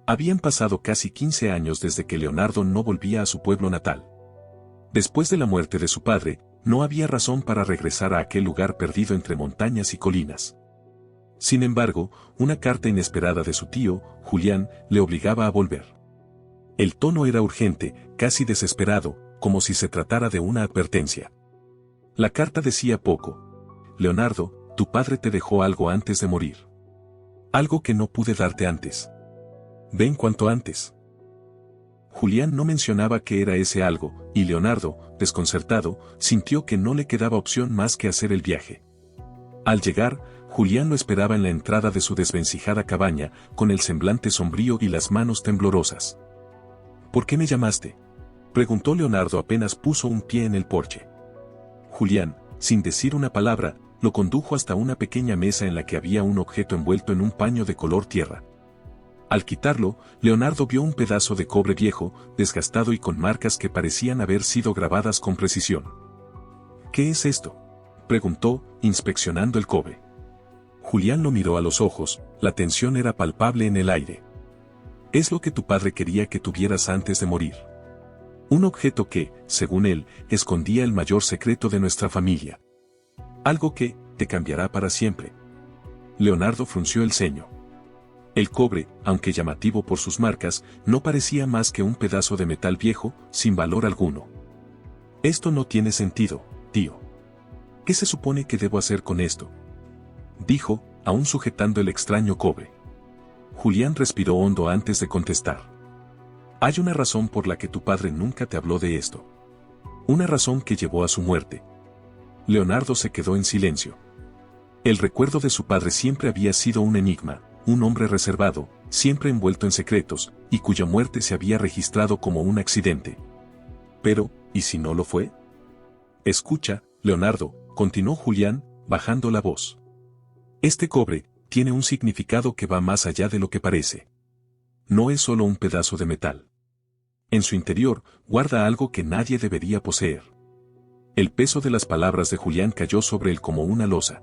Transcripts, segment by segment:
Habían pasado casi 15 años desde que Leonardo no volvía a su pueblo natal. Después de la muerte de su padre, no había razón para regresar a aquel lugar perdido entre montañas y colinas. Sin embargo, una carta inesperada de su tío, Julián, le obligaba a volver. El tono era urgente, casi desesperado, como si se tratara de una advertencia. La carta decía poco. Leonardo, tu padre te dejó algo antes de morir. Algo que no pude darte antes. Ven cuanto antes. Julián no mencionaba qué era ese algo, y Leonardo, desconcertado, sintió que no le quedaba opción más que hacer el viaje. Al llegar, Julián lo esperaba en la entrada de su desvencijada cabaña, con el semblante sombrío y las manos temblorosas. ¿Por qué me llamaste?, preguntó Leonardo apenas puso un pie en el porche. Julián, sin decir una palabra, lo condujo hasta una pequeña mesa en la que había un objeto envuelto en un paño de color tierra. Al quitarlo, Leonardo vio un pedazo de cobre viejo, desgastado y con marcas que parecían haber sido grabadas con precisión. ¿Qué es esto?, preguntó, inspeccionando el cobre. Julián lo miró a los ojos, la tensión era palpable en el aire. Es lo que tu padre quería que tuvieras antes de morir. Un objeto que, según él, escondía el mayor secreto de nuestra familia. Algo que te cambiará para siempre. Leonardo frunció el ceño. El cobre, aunque llamativo por sus marcas, no parecía más que un pedazo de metal viejo, sin valor alguno. Esto no tiene sentido, tío. ¿Qué se supone que debo hacer con esto?, dijo, aún sujetando el extraño cobre. Julián respiró hondo antes de contestar. Hay una razón por la que tu padre nunca te habló de esto. Una razón que llevó a su muerte. Leonardo se quedó en silencio. El recuerdo de su padre siempre había sido un enigma, un hombre reservado, siempre envuelto en secretos, y cuya muerte se había registrado como un accidente. Pero, ¿y si no lo fue? Escucha, Leonardo, continuó Julián, bajando la voz. Este cobre tiene un significado que va más allá de lo que parece. No es solo un pedazo de metal. En su interior, guarda algo que nadie debería poseer. El peso de las palabras de Julián cayó sobre él como una losa.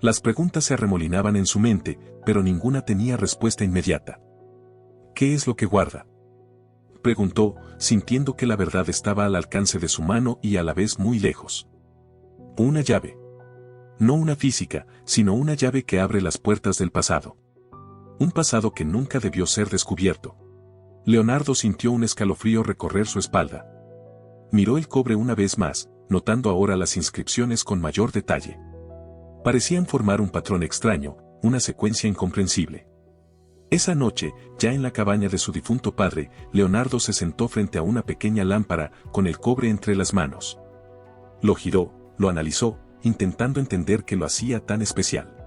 Las preguntas se arremolinaban en su mente, pero ninguna tenía respuesta inmediata. ¿Qué es lo que guarda?, preguntó, sintiendo que la verdad estaba al alcance de su mano y a la vez muy lejos. Una llave. No una física, sino una llave que abre las puertas del pasado. Un pasado que nunca debió ser descubierto. Leonardo sintió un escalofrío recorrer su espalda. Miró el cobre una vez más, notando ahora las inscripciones con mayor detalle. Parecían formar un patrón extraño, una secuencia incomprensible. Esa noche, ya en la cabaña de su difunto padre, Leonardo se sentó frente a una pequeña lámpara, con el cobre entre las manos. Lo giró, lo analizó, intentando entender qué lo hacía tan especial.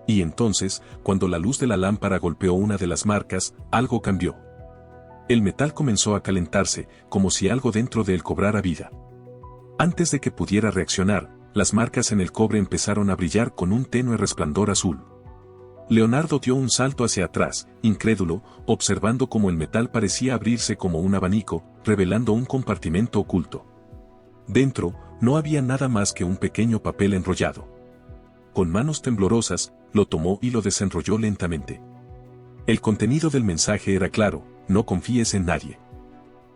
Y entonces, cuando la luz de la lámpara golpeó una de las marcas, algo cambió. El metal comenzó a calentarse, como si algo dentro de él cobrara vida. Antes de que pudiera reaccionar, las marcas en el cobre empezaron a brillar con un tenue resplandor azul. Leonardo dio un salto hacia atrás, incrédulo, observando cómo el metal parecía abrirse como un abanico, revelando un compartimento oculto. Dentro, no había nada más que un pequeño papel enrollado. Con manos temblorosas, lo tomó y lo desenrolló lentamente. El contenido del mensaje era claro: no confíes en nadie.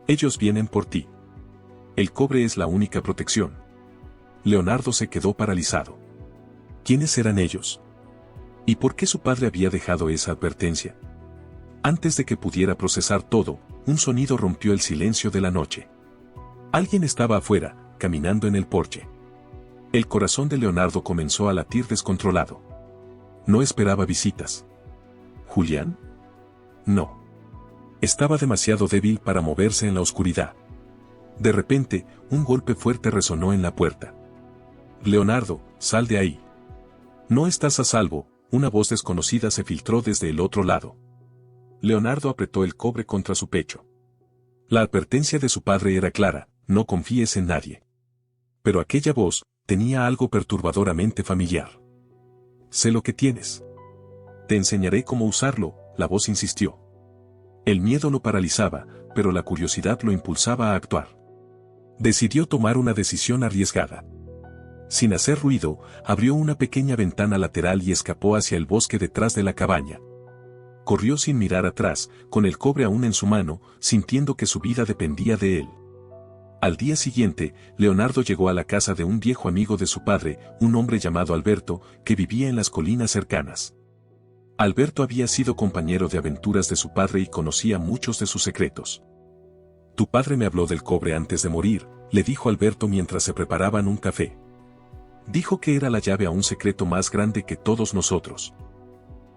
Ellos vienen por ti. El cobre es la única protección. Leonardo se quedó paralizado. ¿Quiénes eran ellos? ¿Y por qué su padre había dejado esa advertencia? Antes de que pudiera procesar todo, un sonido rompió el silencio de la noche. Alguien estaba afuera, caminando en el porche. El corazón de Leonardo comenzó a latir descontrolado. No esperaba visitas. ¿Julián? No. Estaba demasiado débil para moverse en la oscuridad. De repente, un golpe fuerte resonó en la puerta. Leonardo, sal de ahí. No estás a salvo, una voz desconocida se filtró desde el otro lado. Leonardo apretó el cobre contra su pecho. La advertencia de su padre era clara: no confíes en nadie. Pero aquella voz tenía algo perturbadoramente familiar. Sé lo que tienes. Te enseñaré cómo usarlo, la voz insistió. El miedo lo paralizaba, pero la curiosidad lo impulsaba a actuar. Decidió tomar una decisión arriesgada. Sin hacer ruido, abrió una pequeña ventana lateral y escapó hacia el bosque detrás de la cabaña. corrió sin mirar atrás, con el cobre aún en su mano, sintiendo que su vida dependía de él. Al día siguiente, Leonardo llegó a la casa de un viejo amigo de su padre, un hombre llamado Alberto, que vivía en las colinas cercanas. Alberto había sido compañero de aventuras de su padre y conocía muchos de sus secretos. «Tu padre me habló del cobre antes de morir», le dijo Alberto mientras se preparaban un café. «Dijo que era la llave a un secreto más grande que todos nosotros.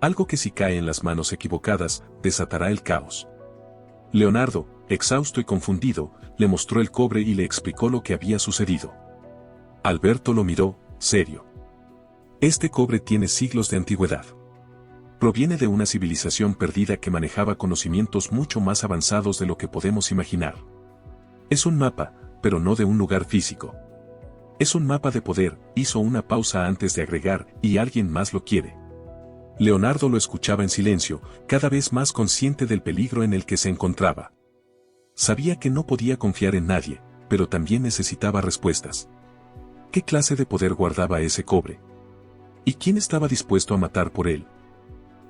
Algo que si cae en las manos equivocadas, desatará el caos». Leonardo, exhausto y confundido, le mostró el cobre y le explicó lo que había sucedido. Alberto lo miró, serio. «Este cobre tiene siglos de antigüedad. Proviene de una civilización perdida que manejaba conocimientos mucho más avanzados de lo que podemos imaginar. Es un mapa, pero no de un lugar físico. Es un mapa de poder», hizo una pausa antes de agregar, «y alguien más lo quiere». Leonardo lo escuchaba en silencio, cada vez más consciente del peligro en el que se encontraba. Sabía que no podía confiar en nadie, pero también necesitaba respuestas. ¿Qué clase de poder guardaba ese cobre? ¿Y quién estaba dispuesto a matar por él?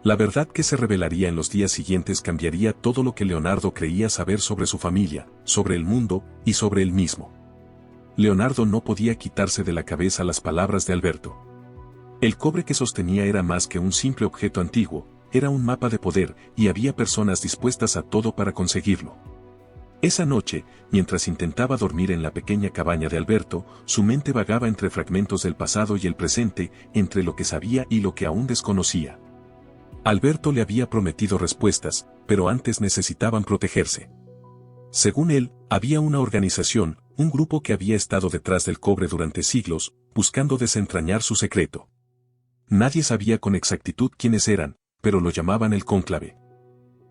La verdad que se revelaría en los días siguientes cambiaría todo lo que Leonardo creía saber sobre su familia, sobre el mundo y sobre él mismo. Leonardo no podía quitarse de la cabeza las palabras de Alberto. El cobre que sostenía era más que un simple objeto antiguo, era un mapa de poder, y había personas dispuestas a todo para conseguirlo. Esa noche, mientras intentaba dormir en la pequeña cabaña de Alberto, su mente vagaba entre fragmentos del pasado y el presente, entre lo que sabía y lo que aún desconocía. Alberto le había prometido respuestas, pero antes necesitaban protegerse. Según él, había una organización, un grupo que había estado detrás del cobre durante siglos, buscando desentrañar su secreto. Nadie sabía con exactitud quiénes eran, pero lo llamaban el Cónclave.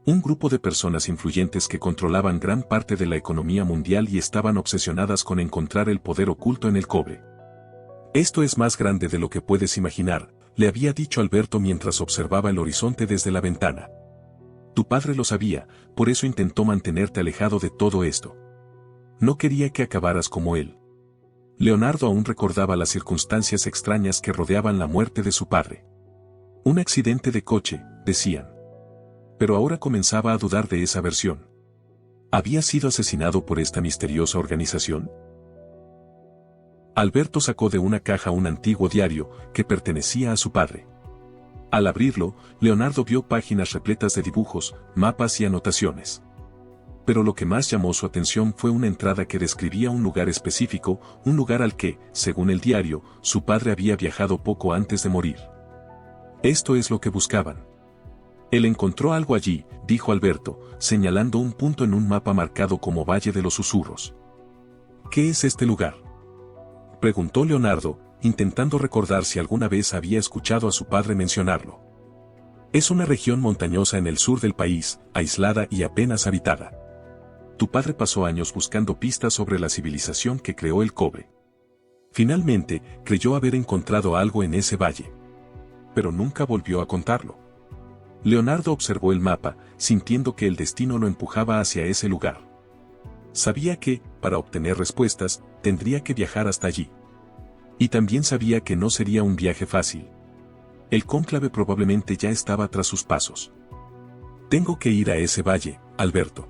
Un grupo de personas influyentes que controlaban gran parte de la economía mundial y estaban obsesionadas con encontrar el poder oculto en el cobre. «Esto es más grande de lo que puedes imaginar», le había dicho Alberto mientras observaba el horizonte desde la ventana. «Tu padre lo sabía, por eso intentó mantenerte alejado de todo esto. No quería que acabaras como él». Leonardo aún recordaba las circunstancias extrañas que rodeaban la muerte de su padre. «Un accidente de coche», decían. Pero ahora comenzaba a dudar de esa versión. ¿Había sido asesinado por esta misteriosa organización? Alberto sacó de una caja un antiguo diario que pertenecía a su padre. Al abrirlo, Leonardo vio páginas repletas de dibujos, mapas y anotaciones. Pero lo que más llamó su atención fue una entrada que describía un lugar específico, un lugar al que, según el diario, su padre había viajado poco antes de morir. «Esto es lo que buscaban». «Él encontró algo allí», dijo Alberto, señalando un punto en un mapa marcado como Valle de los Susurros. «¿Qué es este lugar?», preguntó Leonardo, intentando recordar si alguna vez había escuchado a su padre mencionarlo. «Es una región montañosa en el sur del país, aislada y apenas habitada. Tu padre pasó años buscando pistas sobre la civilización que creó el cobre. Finalmente, creyó haber encontrado algo en ese valle. Pero nunca volvió a contarlo». Leonardo observó el mapa, sintiendo que el destino lo empujaba hacia ese lugar. Sabía que, para obtener respuestas, tendría que viajar hasta allí. Y también sabía que no sería un viaje fácil. El cónclave probablemente ya estaba tras sus pasos. «Tengo que ir a ese valle, Alberto.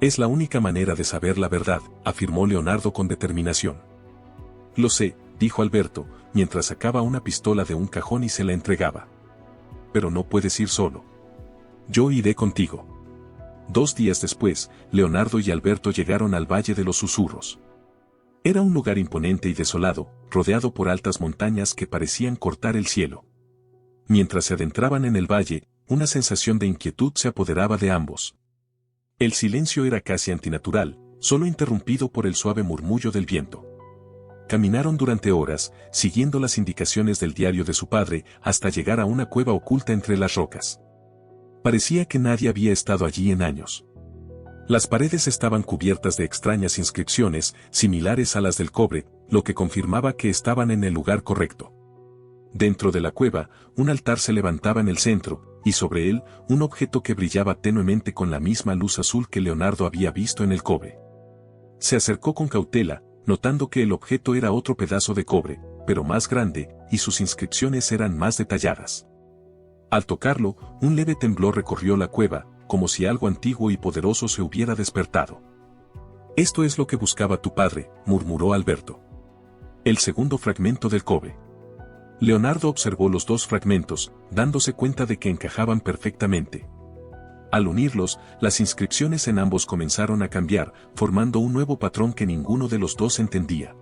Es la única manera de saber la verdad», afirmó Leonardo con determinación. «Lo sé», dijo Alberto, mientras sacaba una pistola de un cajón y se la entregaba. «Pero no puedes ir solo. Yo iré contigo». 2 días después, Leonardo y Alberto llegaron al Valle de los Susurros. Era un lugar imponente y desolado, rodeado por altas montañas que parecían cortar el cielo. Mientras se adentraban en el valle, una sensación de inquietud se apoderaba de ambos. El silencio era casi antinatural, solo interrumpido por el suave murmullo del viento. Caminaron durante horas, siguiendo las indicaciones del diario de su padre, hasta llegar a una cueva oculta entre las rocas. Parecía que nadie había estado allí en años. Las paredes estaban cubiertas de extrañas inscripciones, similares a las del cobre, lo que confirmaba que estaban en el lugar correcto. Dentro de la cueva, un altar se levantaba en el centro, y sobre él, un objeto que brillaba tenuemente con la misma luz azul que Leonardo había visto en el cobre. Se acercó con cautela, notando que el objeto era otro pedazo de cobre, pero más grande, y sus inscripciones eran más detalladas. Al tocarlo, un leve temblor recorrió la cueva, como si algo antiguo y poderoso se hubiera despertado. «Esto es lo que buscaba tu padre», murmuró Alberto. El segundo fragmento del cobre. Leonardo observó los dos fragmentos, dándose cuenta de que encajaban perfectamente. Al unirlos, las inscripciones en ambos comenzaron a cambiar, formando un nuevo patrón que ninguno de los dos entendía.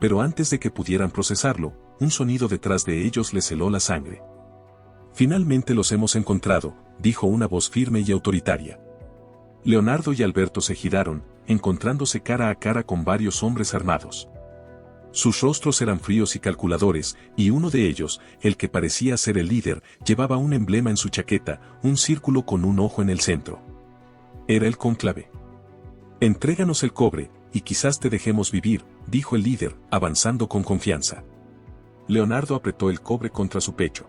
Pero antes de que pudieran procesarlo, un sonido detrás de ellos les heló la sangre. «Finalmente los hemos encontrado», dijo una voz firme y autoritaria. Leonardo y Alberto se giraron, encontrándose cara a cara con varios hombres armados. Sus rostros eran fríos y calculadores, y uno de ellos, el que parecía ser el líder, llevaba un emblema en su chaqueta, un círculo con un ojo en el centro. Era el cónclave. «Entréganos el cobre, y quizás te dejemos vivir», dijo el líder, avanzando con confianza. Leonardo apretó el cobre contra su pecho.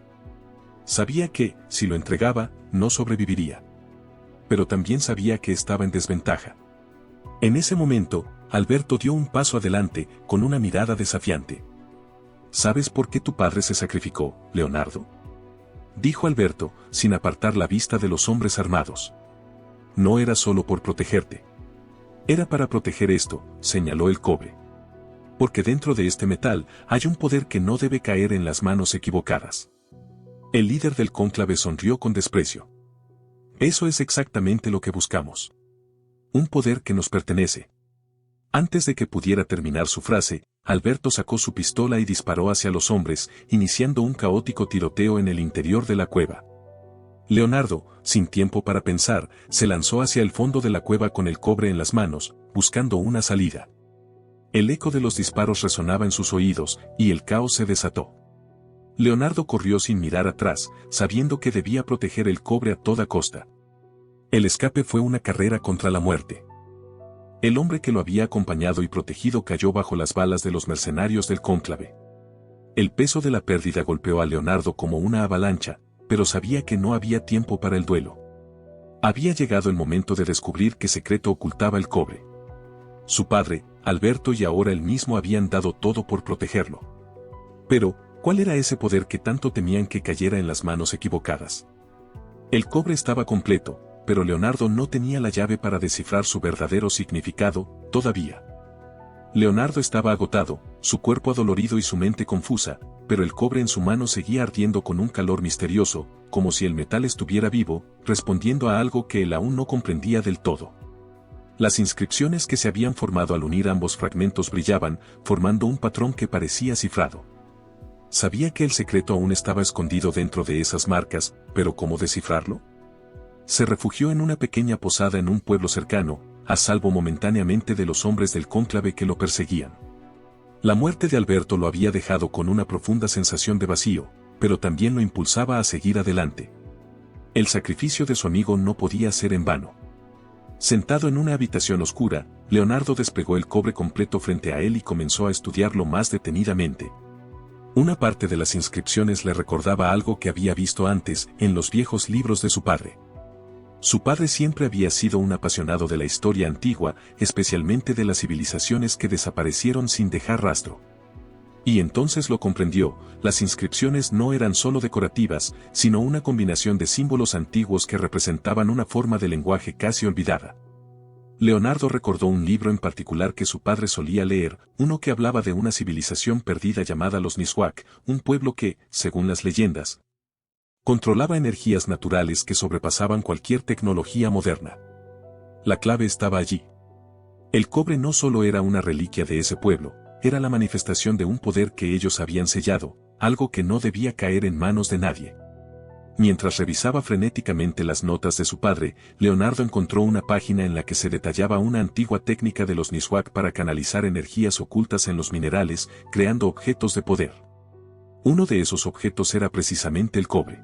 Sabía que, si lo entregaba, no sobreviviría. Pero también sabía que estaba en desventaja. En ese momento, Alberto dio un paso adelante, con una mirada desafiante. «¿Sabes por qué tu padre se sacrificó, Leonardo?», dijo Alberto, sin apartar la vista de los hombres armados. «No era solo por protegerte. Era para proteger esto», señaló el cobre. «Porque dentro de este metal hay un poder que no debe caer en las manos equivocadas». El líder del cónclave sonrió con desprecio. «Eso es exactamente lo que buscamos. Un poder que nos pertenece». Antes de que pudiera terminar su frase, Alberto sacó su pistola y disparó hacia los hombres, iniciando un caótico tiroteo en el interior de la cueva. Leonardo, sin tiempo para pensar, se lanzó hacia el fondo de la cueva con el cobre en las manos, buscando una salida. El eco de los disparos resonaba en sus oídos, y el caos se desató. Leonardo corrió sin mirar atrás, sabiendo que debía proteger el cobre a toda costa. El escape fue una carrera contra la muerte. El hombre que lo había acompañado y protegido cayó bajo las balas de los mercenarios del cónclave. El peso de la pérdida golpeó a Leonardo como una avalancha, pero sabía que no había tiempo para el duelo. Había llegado el momento de descubrir qué secreto ocultaba el cobre. Su padre, Alberto y ahora él mismo habían dado todo por protegerlo. Pero, ¿cuál era ese poder que tanto temían que cayera en las manos equivocadas? El cobre estaba completo, pero Leonardo no tenía la llave para descifrar su verdadero significado, todavía. Leonardo estaba agotado, su cuerpo adolorido y su mente confusa, pero el cobre en su mano seguía ardiendo con un calor misterioso, como si el metal estuviera vivo, respondiendo a algo que él aún no comprendía del todo. Las inscripciones que se habían formado al unir ambos fragmentos brillaban, formando un patrón que parecía cifrado. Sabía que el secreto aún estaba escondido dentro de esas marcas, pero ¿cómo descifrarlo? Se refugió en una pequeña posada en un pueblo cercano, a salvo momentáneamente de los hombres del cónclave que lo perseguían. La muerte de Alberto lo había dejado con una profunda sensación de vacío, pero también lo impulsaba a seguir adelante. El sacrificio de su amigo no podía ser en vano. Sentado en una habitación oscura, Leonardo desplegó el cobre completo frente a él y comenzó a estudiarlo más detenidamente. Una parte de las inscripciones le recordaba algo que había visto antes en los viejos libros de su padre. Su padre siempre había sido un apasionado de la historia antigua, especialmente de las civilizaciones que desaparecieron sin dejar rastro. Y entonces lo comprendió, las inscripciones no eran solo decorativas, sino una combinación de símbolos antiguos que representaban una forma de lenguaje casi olvidada. Leonardo recordó un libro en particular que su padre solía leer, uno que hablaba de una civilización perdida llamada los Niswak, un pueblo que, según las leyendas, controlaba energías naturales que sobrepasaban cualquier tecnología moderna. La clave estaba allí. El cobre no solo era una reliquia de ese pueblo, era la manifestación de un poder que ellos habían sellado, algo que no debía caer en manos de nadie. Mientras revisaba frenéticamente las notas de su padre, Leonardo encontró una página en la que se detallaba una antigua técnica de los Niswak para canalizar energías ocultas en los minerales, creando objetos de poder. Uno de esos objetos era precisamente el cobre.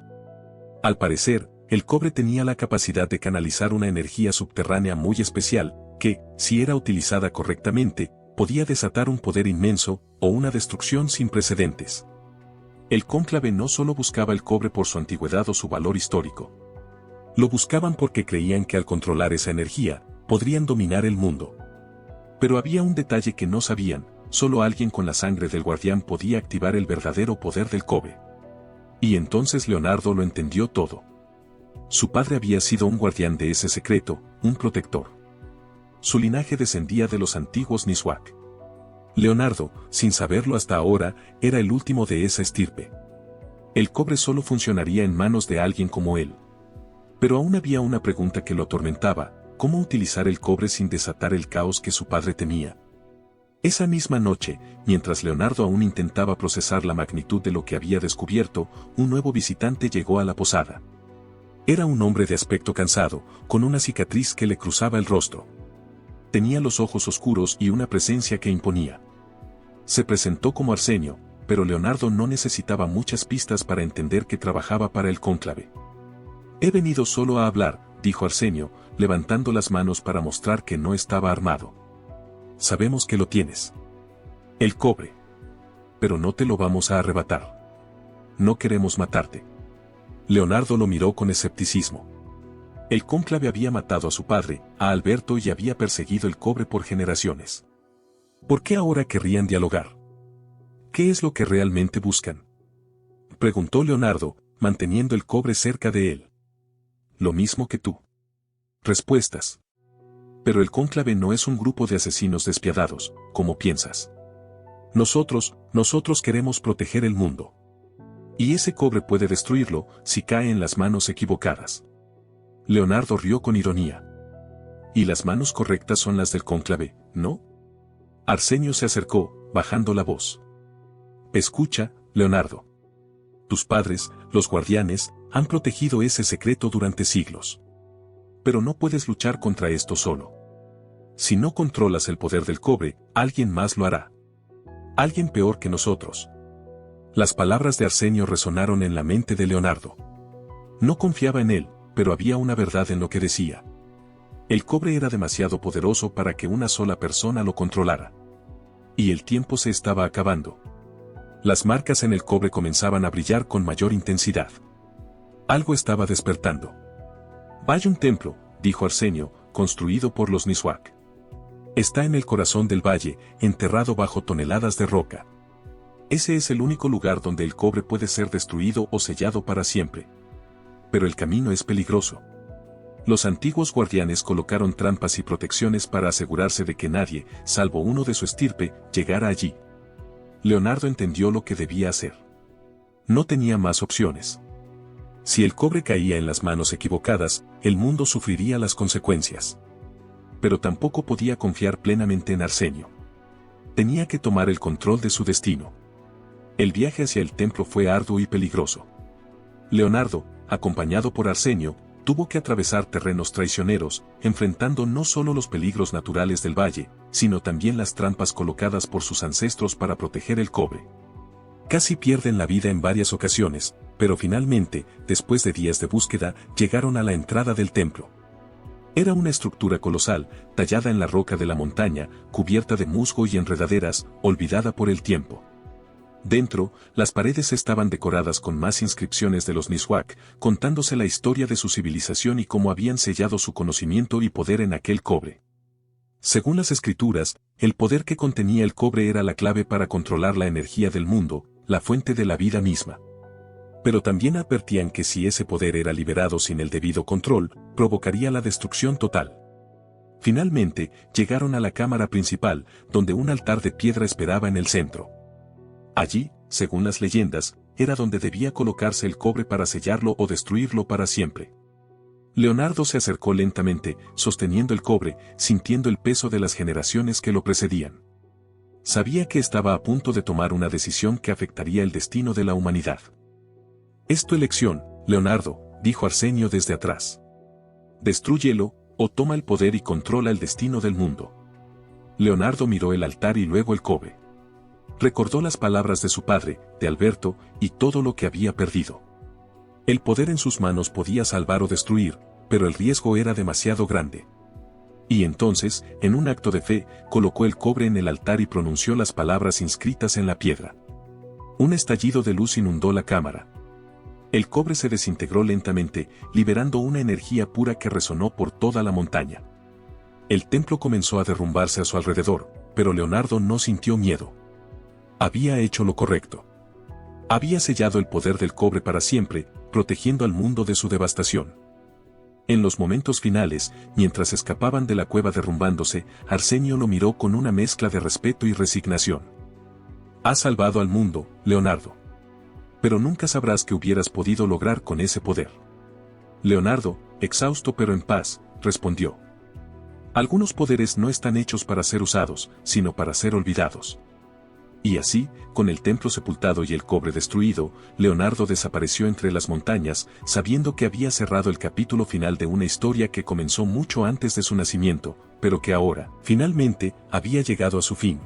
Al parecer, el cobre tenía la capacidad de canalizar una energía subterránea muy especial, que, si era utilizada correctamente, podía desatar un poder inmenso, o una destrucción sin precedentes. El cónclave no solo buscaba el cobre por su antigüedad o su valor histórico. Lo buscaban porque creían que al controlar esa energía, podrían dominar el mundo. Pero había un detalle que no sabían, solo alguien con la sangre del guardián podía activar el verdadero poder del cobre. Y entonces Leonardo lo entendió todo. Su padre había sido un guardián de ese secreto, un protector. Su linaje descendía de los antiguos Niswak. Leonardo, sin saberlo hasta ahora, era el último de esa estirpe. El cobre solo funcionaría en manos de alguien como él. Pero aún había una pregunta que lo atormentaba: ¿cómo utilizar el cobre sin desatar el caos que su padre temía? Esa misma noche, mientras Leonardo aún intentaba procesar la magnitud de lo que había descubierto, un nuevo visitante llegó a la posada. Era un hombre de aspecto cansado, con una cicatriz que le cruzaba el rostro. Tenía los ojos oscuros y una presencia que imponía. Se presentó como Arsenio, pero Leonardo no necesitaba muchas pistas para entender que trabajaba para el cónclave. «He venido solo a hablar», dijo Arsenio, levantando las manos para mostrar que no estaba armado. «Sabemos que lo tienes. El cobre. Pero no te lo vamos a arrebatar. No queremos matarte». Leonardo lo miró con escepticismo. El cónclave había matado a su padre, a Alberto, y había perseguido el cobre por generaciones. ¿Por qué ahora querrían dialogar? ¿Qué es lo que realmente buscan?, preguntó Leonardo, manteniendo el cobre cerca de él. «Lo mismo que tú». Respuestas. «Pero el cónclave no es un grupo de asesinos despiadados, como piensas. Nosotros queremos proteger el mundo. Y ese cobre puede destruirlo si cae en las manos equivocadas». Leonardo rió con ironía. «Y las manos correctas son las del cónclave, ¿no?». Arsenio se acercó, bajando la voz. «Escucha, Leonardo. Tus padres, los guardianes, han protegido ese secreto durante siglos. Pero no puedes luchar contra esto solo. Si no controlas el poder del cobre, alguien más lo hará. Alguien peor que nosotros». Las palabras de Arsenio resonaron en la mente de Leonardo. No confiaba en él, pero había una verdad en lo que decía. El cobre era demasiado poderoso para que una sola persona lo controlara. Y el tiempo se estaba acabando. Las marcas en el cobre comenzaban a brillar con mayor intensidad. Algo estaba despertando. «Hay un templo», dijo Arsenio, «construido por los Niswak. Está en el corazón del valle, enterrado bajo toneladas de roca. Ese es el único lugar donde el cobre puede ser destruido o sellado para siempre. Pero el camino es peligroso. Los antiguos guardianes colocaron trampas y protecciones para asegurarse de que nadie, salvo uno de su estirpe, llegara allí». Leonardo entendió lo que debía hacer. No tenía más opciones. Si el cobre caía en las manos equivocadas, el mundo sufriría las consecuencias. Pero tampoco podía confiar plenamente en Arsenio. Tenía que tomar el control de su destino. El viaje hacia el templo fue arduo y peligroso. Leonardo, acompañado por Arsenio, tuvo que atravesar terrenos traicioneros, enfrentando no solo los peligros naturales del valle, sino también las trampas colocadas por sus ancestros para proteger el cobre. Casi pierden la vida en varias ocasiones, pero finalmente, después de días de búsqueda, llegaron a la entrada del templo. Era una estructura colosal, tallada en la roca de la montaña, cubierta de musgo y enredaderas, olvidada por el tiempo. Dentro, las paredes estaban decoradas con más inscripciones de los Niswak, contándose la historia de su civilización y cómo habían sellado su conocimiento y poder en aquel cobre. Según las escrituras, el poder que contenía el cobre era la clave para controlar la energía del mundo, la fuente de la vida misma. Pero también advertían que si ese poder era liberado sin el debido control, provocaría la destrucción total. Finalmente, llegaron a la cámara principal, donde un altar de piedra esperaba en el centro. Allí, según las leyendas, era donde debía colocarse el cobre para sellarlo o destruirlo para siempre. Leonardo se acercó lentamente, sosteniendo el cobre, sintiendo el peso de las generaciones que lo precedían. Sabía que estaba a punto de tomar una decisión que afectaría el destino de la humanidad. «Es tu elección, Leonardo», dijo Arsenio desde atrás. «Destrúyelo, o toma el poder y controla el destino del mundo». Leonardo miró el altar y luego el cobre. Recordó las palabras de su padre, de Alberto, y todo lo que había perdido. El poder en sus manos podía salvar o destruir, pero el riesgo era demasiado grande. Y entonces, en un acto de fe, colocó el cobre en el altar y pronunció las palabras inscritas en la piedra. Un estallido de luz inundó la cámara. El cobre se desintegró lentamente, liberando una energía pura que resonó por toda la montaña. El templo comenzó a derrumbarse a su alrededor, pero Leonardo no sintió miedo. Había hecho lo correcto. Había sellado el poder del cobre para siempre, protegiendo al mundo de su devastación. En los momentos finales, mientras escapaban de la cueva derrumbándose, Arsenio lo miró con una mezcla de respeto y resignación. Has salvado al mundo, Leonardo. Pero nunca sabrás qué hubieras podido lograr con ese poder. Leonardo, exhausto pero en paz, respondió. Algunos poderes no están hechos para ser usados, sino para ser olvidados. Y así, con el templo sepultado y el cobre destruido, Leonardo desapareció entre las montañas, sabiendo que había cerrado el capítulo final de una historia que comenzó mucho antes de su nacimiento, pero que ahora, finalmente, había llegado a su fin.